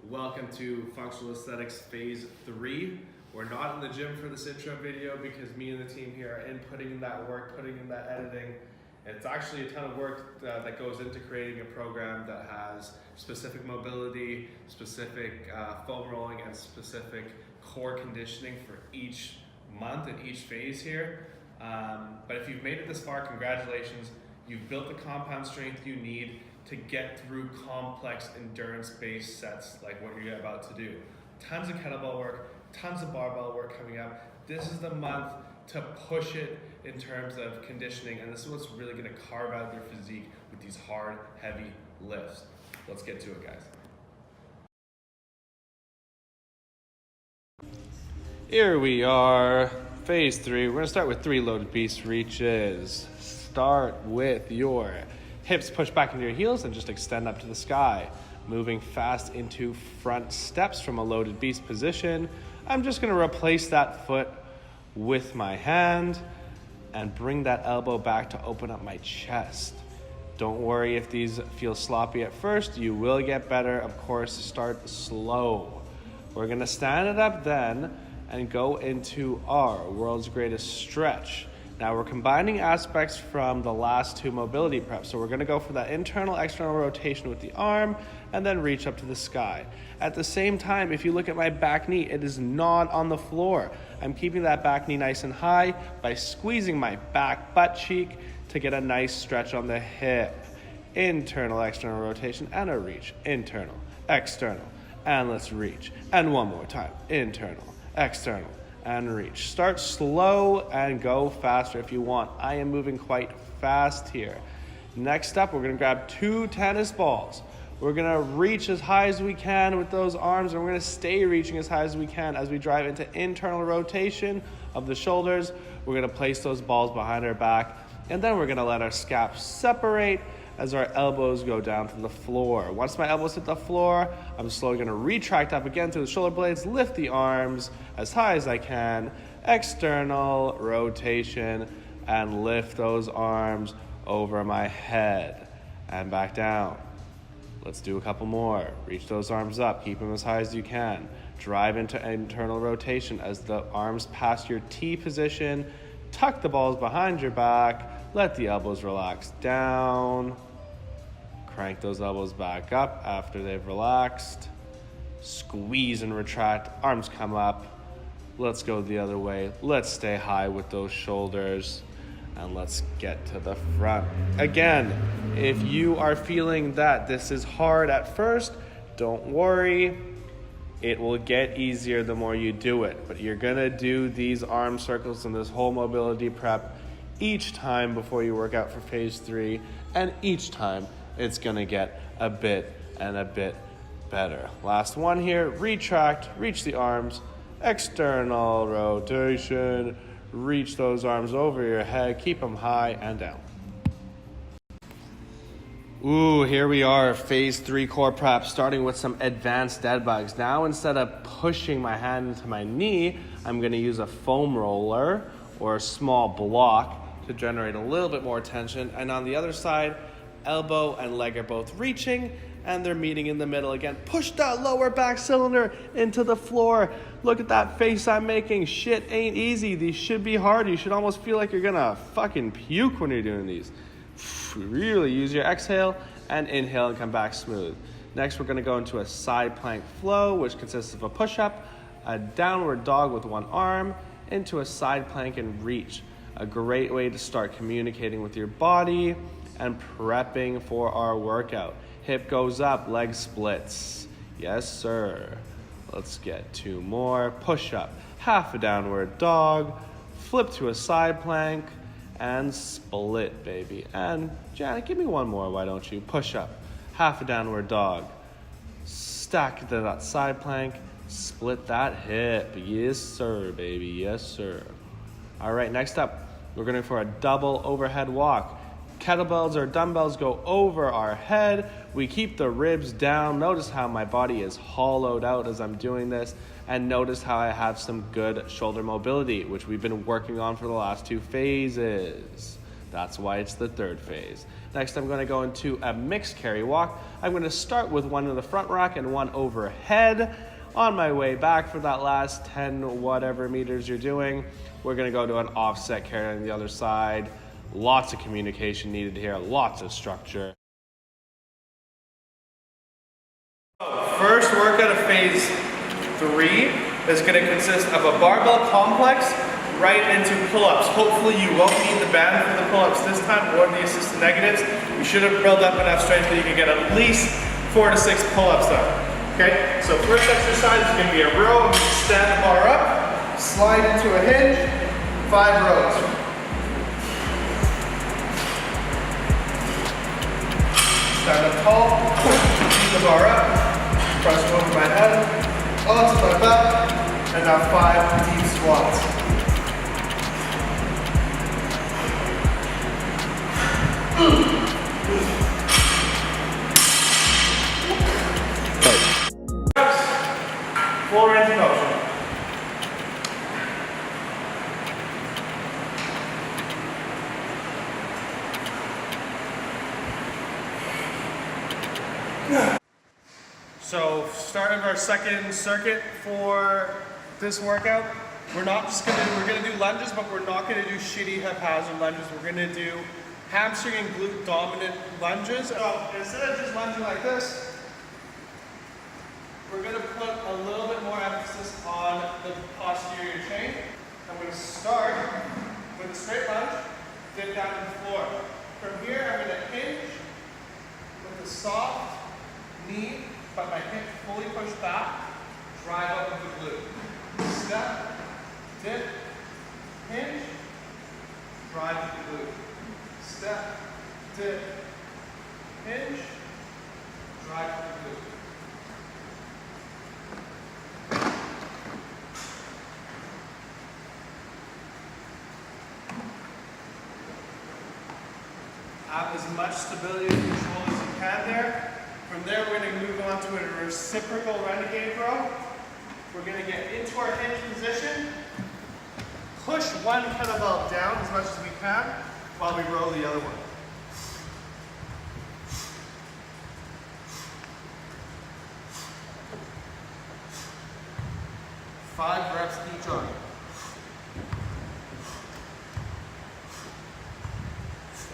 Welcome to Functional Aesthetics Phase 3. We're not in the gym for this intro video because me and the team here are putting in that work, putting in that editing. It's actually a ton of work that goes into creating a program that has specific mobility, specific foam rolling, and specific core conditioning for each month and each phase here. But if you've made it this far, congratulations. You've built the compound strength you need to get through complex endurance-based sets like what you're about to do. Tons of kettlebell work, tons of barbell work coming up. This is the month to push it in terms of conditioning, and this is what's really gonna carve out your physique with these hard, heavy lifts. Let's get to it, guys. Here we are, phase 3. We're gonna start with 3 loaded beast reaches. Start with your hips push back into your heels and just extend up to the sky. Moving fast into front steps from a loaded beast position. I'm just gonna replace that foot with my hand and bring that elbow back to open up my chest. Don't worry if these feel sloppy at first, you will get better. Of course, start slow. We're gonna stand it up then and go into our world's greatest stretch. Now we're combining aspects from the last 2 mobility preps. So we're gonna go for that internal, external rotation with the arm and then reach up to the sky. At the same time, if you look at my back knee, it is not on the floor. I'm keeping that back knee nice and high by squeezing my back butt cheek to get a nice stretch on the hip. Internal, external rotation and a reach. Internal, external, and let's reach. And one more time, internal, external, and reach. Start slow and go faster if you want. I am moving quite fast here. Next up, we're gonna grab 2 tennis balls. We're gonna reach as high as we can with those arms, and we're gonna stay reaching as high as we can as we drive into internal rotation of the shoulders. We're gonna place those balls behind our back, and then we're gonna let our scaps separate as our elbows go down to the floor. Once my elbows hit the floor, I'm slowly gonna retract up again through the shoulder blades, lift the arms as high as I can, external rotation, and lift those arms over my head and back down. Let's do a couple more. Reach those arms up, keep them as high as you can. Drive into internal rotation as the arms pass your T position, tuck the balls behind your back, let the elbows relax down. Crank those elbows back up after they've relaxed. Squeeze and retract, arms come up. Let's go the other way. Let's stay high with those shoulders. And let's get to the front. Again, if you are feeling that this is hard at first, don't worry. It will get easier the more you do it. But you're gonna do these arm circles and this whole mobility prep each time before you work out for phase 3. And each time, it's gonna get a bit better. Last one here, retract, reach the arms, external rotation, reach those arms over your head, keep them high and down. Ooh, here we are, phase 3 core prep, starting with some advanced dead bugs. Now, instead of pushing my hand into my knee, I'm gonna use a foam roller or a small block to generate a little bit more tension. And on the other side, elbow and leg are both reaching and they're meeting in the middle again. Push that lower back cylinder into the floor. Look at that face I'm making. Shit ain't easy. These should be hard. You should almost feel like you're gonna fucking puke when you're doing these. Really use your exhale and inhale and come back smooth. Next, we're gonna go into a side plank flow, which consists of a push-up, a downward dog with one arm, into a side plank and reach. A great way to start communicating with your body and prepping for our workout. Hip goes up, leg splits. Yes, sir. Let's get 2 more. Push up, half a downward dog, flip to a side plank, and split, baby. And Janet, give me one more, why don't you? Push up, half a downward dog, stack to that side plank, split that hip. Yes, sir, baby, yes, sir. All right, next up, we're going for a double overhead walk. Kettlebells or dumbbells go over our head. We keep the ribs down. Notice how my body is hollowed out as I'm doing this. And notice how I have some good shoulder mobility, which we've been working on for the last 2 phases. That's why it's the 3rd phase. Next, I'm going to go into a mixed carry walk. I'm going to start with one in the front rack and one overhead. On my way back for that last 10 whatever meters you're doing, we're going to go to an offset carry on the other side. Lots of communication needed here, lots of structure. First workout of phase 3 is going to consist of a barbell complex right into pull-ups. Hopefully you won't need the band for the pull-ups this time or the assisted negatives. You should have built up enough strength that you can get at least 4 to 6 pull-ups done. Okay, so first exercise is going to be a row. I'm going to stand the bar up, slide into a hinge, 5 rows. Stand up tall, keep the bar up, press over my head, onto my back, and now 5 deep squats. Full range of motion. So, starting our second circuit for this workout, we're gonna do lunges, but we're not gonna do shitty haphazard lunges. We're gonna do hamstring and glute dominant lunges. So instead of just lunging like this, we're going to put a little bit more emphasis on the posterior chain. I'm going to start with a straight lunge, dip down to the floor. From here, I'm going to hinge with a soft knee, but my hip fully pushed back, drive up with the glute. Step, dip, hinge, drive with the glute. Step, dip, hinge, drive with the glute. Have as much stability and control as you can there. From there, we're going to move on to a reciprocal renegade row. We're going to get into our hinge position, push one kettlebell down as much as we can while we row the other one. Five reps each arm.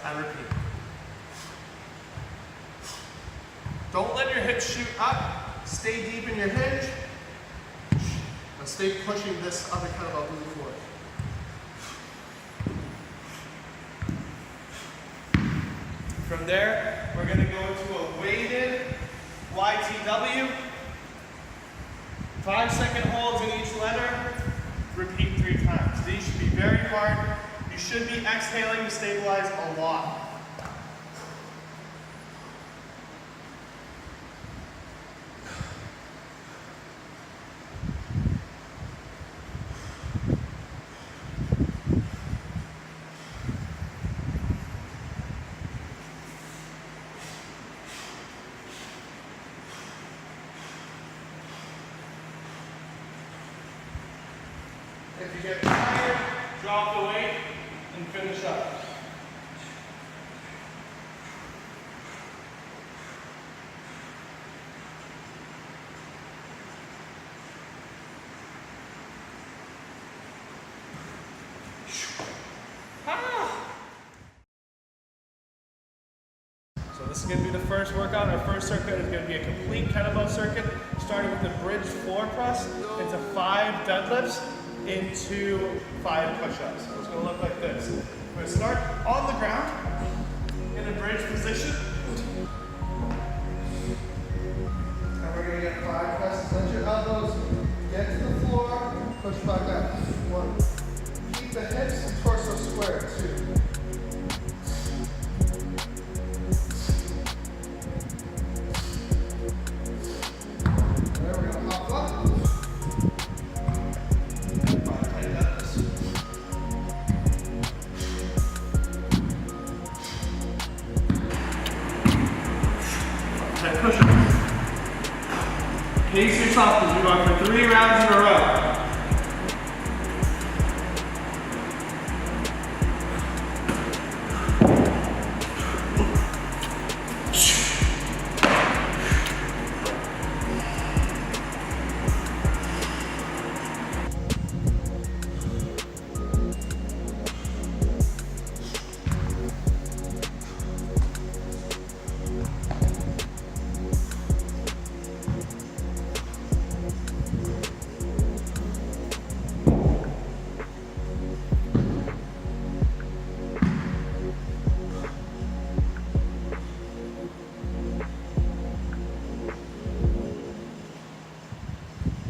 And repeat. Don't let your hips shoot up. Stay deep in your hinge. And stay pushing this other kettlebell moving forward. From there, we're going to go into a weighted YTW. 5-second holds in each letter. Repeat 3 times. These should be very hard. You should be exhaling to stabilize a lot. If you get tired, drop the weight and finish up. So this is going to be the first workout. Our first circuit is going to be a complete kettlebell circuit, starting with the bridge floor press into 5 deadlifts into 5 push-ups. So it's going to look like this. We're going to start on the ground in a bridge position. And we're going to get 5 presses. Let your elbows get to the floor, push back up. 1. Keep the hips and torso square. 2. Pace yourself as we go for 3 rounds in a row.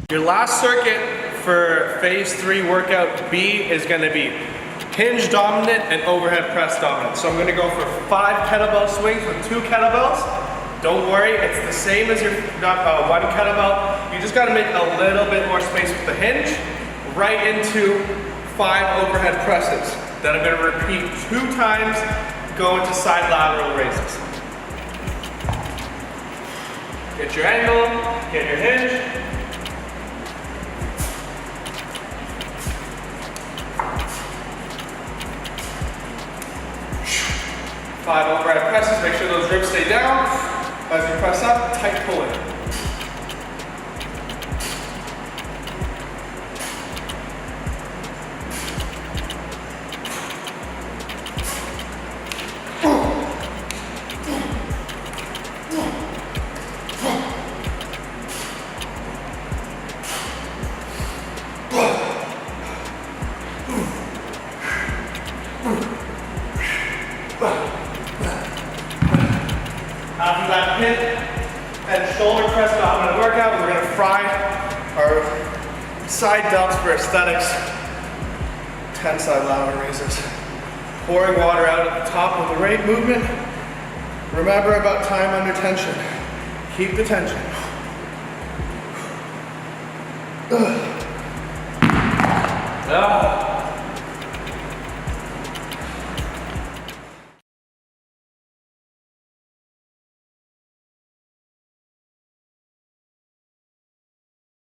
Your last circuit for phase 3 workout B is gonna be hinge dominant and overhead press dominant. So I'm gonna go for 5 kettlebell swings with 2 kettlebells. Don't worry, it's the same as your 1 kettlebell. You just gotta make a little bit more space with the hinge, right into 5 overhead presses. Then I'm gonna repeat 2 times, go into side lateral raises. Get your angle, get your hinge. Five overhead presses, make sure those ribs stay down. As you press up, tight pulling. After that hip and shoulder press dominant workout, we're gonna fry our side delts for aesthetics. 10 side lateral raises. Pouring water out at the top of the rate movement. Remember about time under tension. Keep the tension. Ah.